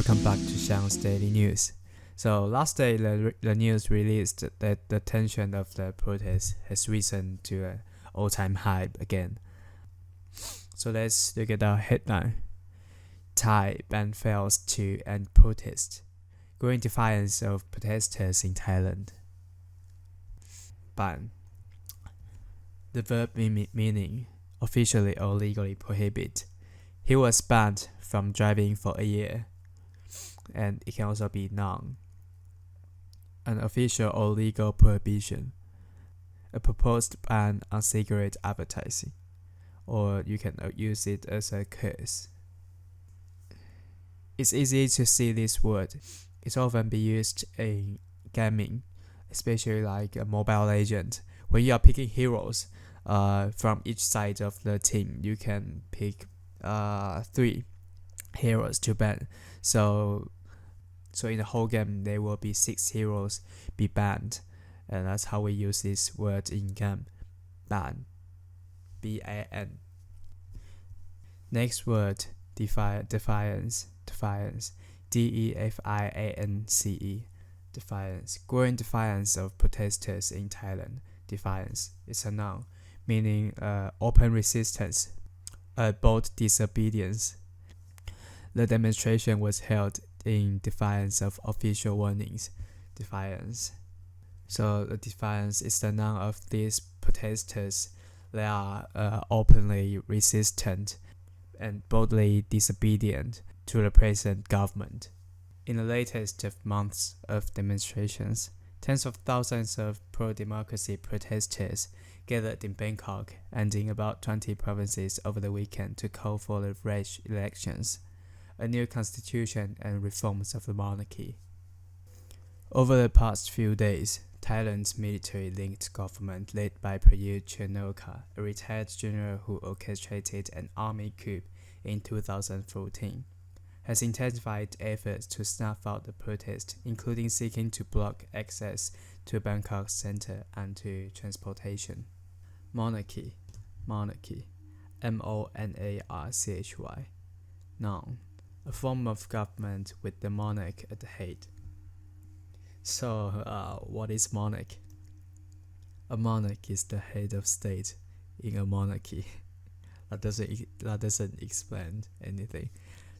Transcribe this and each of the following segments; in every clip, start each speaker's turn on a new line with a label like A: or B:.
A: Welcome back to Xiang's Daily News. So last day, the news released that the tension of the protest has risen to an all-time high again. So let's look at our headline. Thai ban fails to end protest. Growing defiance of protesters in Thailand. Ban. The verb meaning officially or legally prohibit. He was banned from driving for a year. And it can also be noun. An official or legal prohibition. A proposed ban on cigarette advertising. Or you can use it as a curse. It's easy to see this word. It's often be used in gaming, especially like a Mobile Legend. When you are picking heroes from each side of the team, you can pick 3 heroes to ban. So in the whole game, there will be 6 heroes be banned. And that's how we use this word in game. Ban. B-A-N. Next word, defiance. D-E-F-I-A-N-C-E. Defiance. Growing defiance of protesters in Thailand. Defiance is a noun, meaning open resistance, bold disobedience. The demonstration was held in defiance of official warnings. Defiance. So the defiance is the noun of these protesters. They are openly resistant and boldly disobedient to the present government. In the latest of months of demonstrations, tens of thousands of pro-democracy protesters gathered in Bangkok and in about 20 provinces over the weekend to call for the fresh elections, a new constitution and reforms of the monarchy. Over the past few days, Thailand's military-linked government led by Prayut Chan-O-Cha, a retired general who orchestrated an army coup in 2014, has intensified efforts to snuff out the protest, including seeking to block access to Bangkok's center and to transportation. Monarchy. M-O-N-A-R-C-H-Y. Noun. A form of government with the monarch at the head. So, what is monarch? A monarch is the head of state in a monarchy. That doesn't explain anything.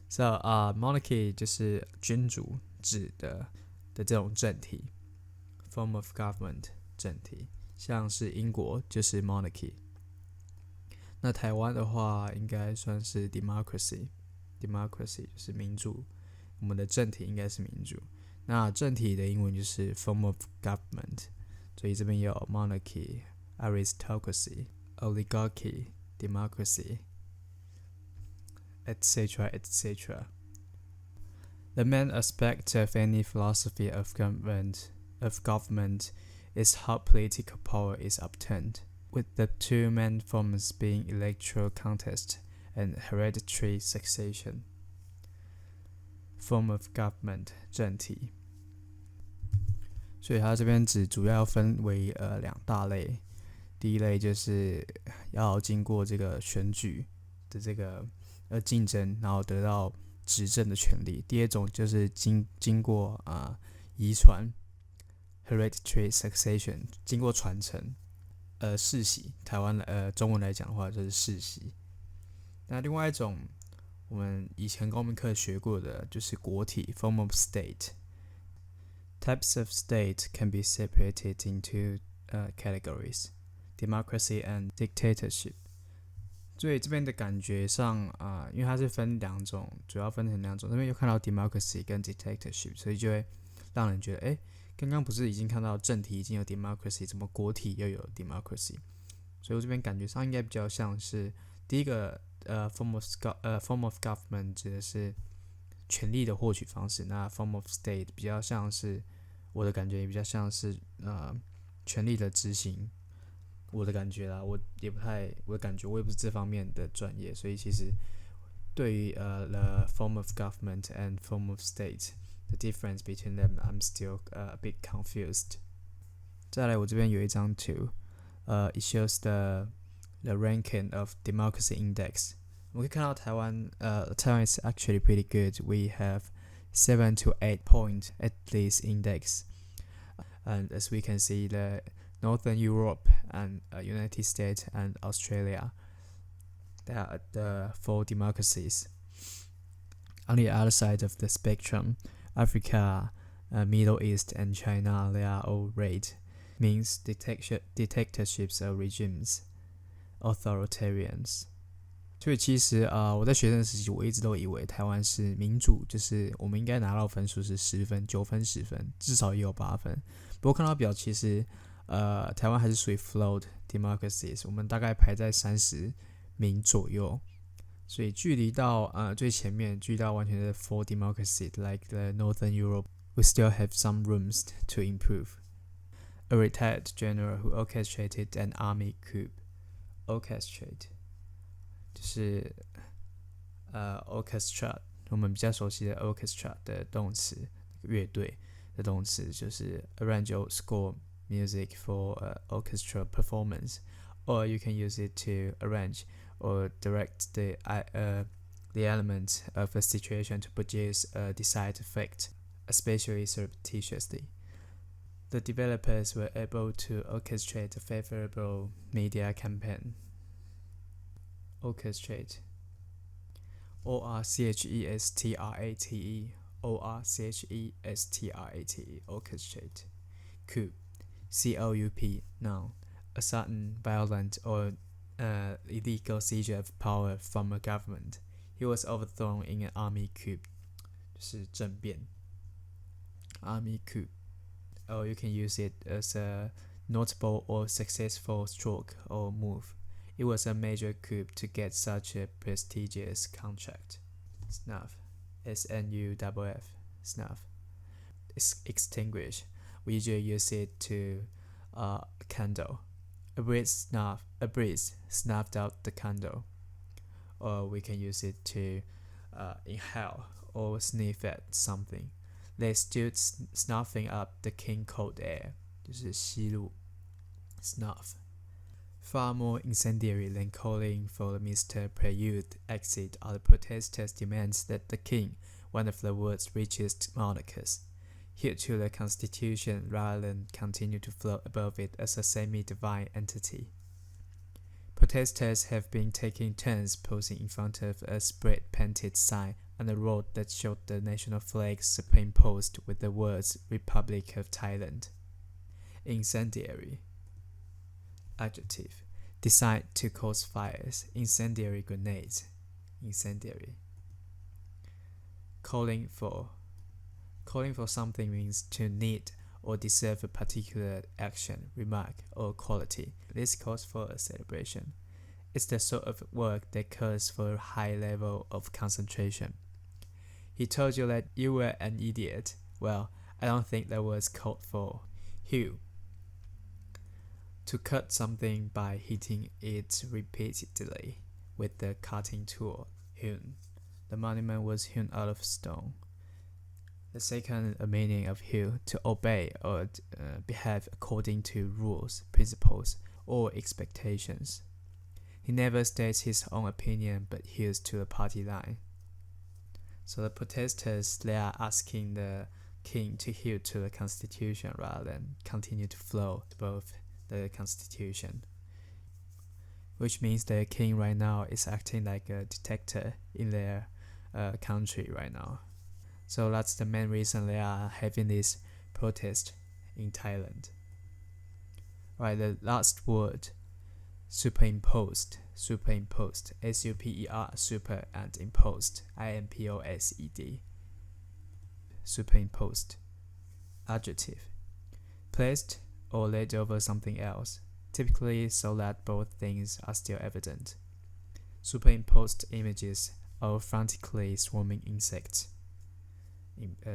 A: So, monarchy 就是君主制的这种政体 ，form of government 政体，像是英国就是 monarchy。那台湾的话，应该算是 democracy 就是民主，我们的政体应该是民主。那政体的英文就是 form of government， 所以这边有 monarchy, aristocracy, oligarchy, democracy, etc. The main aspect of any philosophy of government is how political power is obtained, with the 2 main forms being electoral contest and hereditary succession. Form of government 政体，所以它这边主要分为2大类。第一类就是要经过这个选举的这个竞争，然后得到执政的权利。第二种就是经过遗传 hereditary succession， 经过传承世袭。台湾中文来讲的话就是世袭。那另外一种我们以前公民课学过的就是国体 form of state. Types of state can be separated into categories, democracy and dictatorship. 所以这边的感觉上因为它是分2种，主要分成2种，这边又看到 democracy 跟 dictatorship， 所以就会让人觉得刚刚不是已经看到政体已经有 democracy， 怎么国体又有 democracy？ 所以我这边感觉上应该比较像是第一个form of government 指的是权力的获取方式，那 form of state 比较像是我的感觉也比较像是权力的执行。我的感觉啦，我的感觉我也不是这方面的专业，所以其实对于the form of government and form of state, the difference between them, I'm still a bit confused. 再来，我这边有一张图，it shows the ranking of democracy index. 我们可以看到台湾is actually pretty good. We have 7 to 8 point at least index. And as we can see, the Northern Europe and United States and Australia, they are the 4 democracies. On the other side of the spectrum, Africa, Middle East and China, they are all red, means dictatorships or regimes, authoritarians. 所以其实我在学生时期我一直都以为台湾是民主，就是我们应该拿到分数是10分、9分、10分，至少也有8分。不过看到表，其实台湾还是属于 flawed democracies， 我们大概排在30名左右，所以距离到最前面，距离到完全的 4 democracy like the Northern Europe, we still have some rooms to improve. A retired general who orchestrated an army coup. Orchestrate 就是orchestra， 我们比较熟悉的 orchestra 的动词，乐队的动词就是 arrange or score music for orchestral performance, or you can use it to arrange or direct the element of a situation to produce a desired effect, especially surreptitiously. The developers were able to orchestrate a favorable media campaign. Orchestrate. O-R-C-H-E-S-T-R-A-T-E. O-R-C-H-E-S-T-R-A-T-E. Orchestrate. Coup. C-O-U-P. Noun. A sudden, violent, or illegal seizure of power from a government. He was overthrown in an army coup. 就是政变 Army coup. Or you can use it as a notable or successful stroke or move. It was a major coup to get such a prestigious contract. Snuff. S-N-U-F-F. Snuff. Extinguish. We usually use it to candle. A breeze snuffed out the candle. Or we can use it to inhale or sniff at something. They stood snuffing up the keen cold air. 就是吸入 snuff. Far more incendiary than calling for Mr. Prelude exit are the protesters' demands that the king, one of the world's richest monarchs, adhere to the constitution rather than continue to float above it as a semi-divine entity. Protesters have been taking turns posing in front of a spray-painted sign on the road that showed the national flag superimposed with the words Republic of Thailand. Incendiary. Adjective. Designed to cause fires. Incendiary grenades. Incendiary. Calling for. Calling for something means to need or deserve a particular action, remark, or quality. This calls for a celebration. It's the sort of work that calls for a high level of concentration. He told you that you were an idiot. Well, I don't think that was called for. Hew. To cut something by hitting it repeatedly with the cutting tool. Hewn. The monument was hewn out of stone. The second meaning of hew, to obey or behave according to rules, principles, or expectations. He never states his own opinion but hews to the party line. So the protesters, they are asking the king to hew to the constitution rather than continue to flow above the constitution. Which means the king right now is acting like a dictator in their country right now. So that's the main reason they are having this protest in Thailand. Right, the last word, superimposed. Superimposed. S-U-P-E-R, super and imposed. I-M-P-O-S-E-D. Superimposed. Adjective. Placed or laid over something else, typically so that both things are still evident. Superimposed images of frantically swarming insects.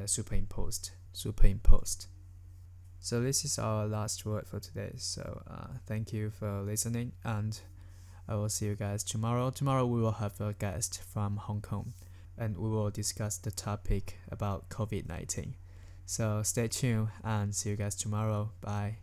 A: Superimposed. So this is our last word for today. So thank you for listening, and I will see you guys tomorrow. Tomorrow we will have a guest from Hong Kong, and we will discuss the topic about COVID-19. So stay tuned and see you guys tomorrow. Bye.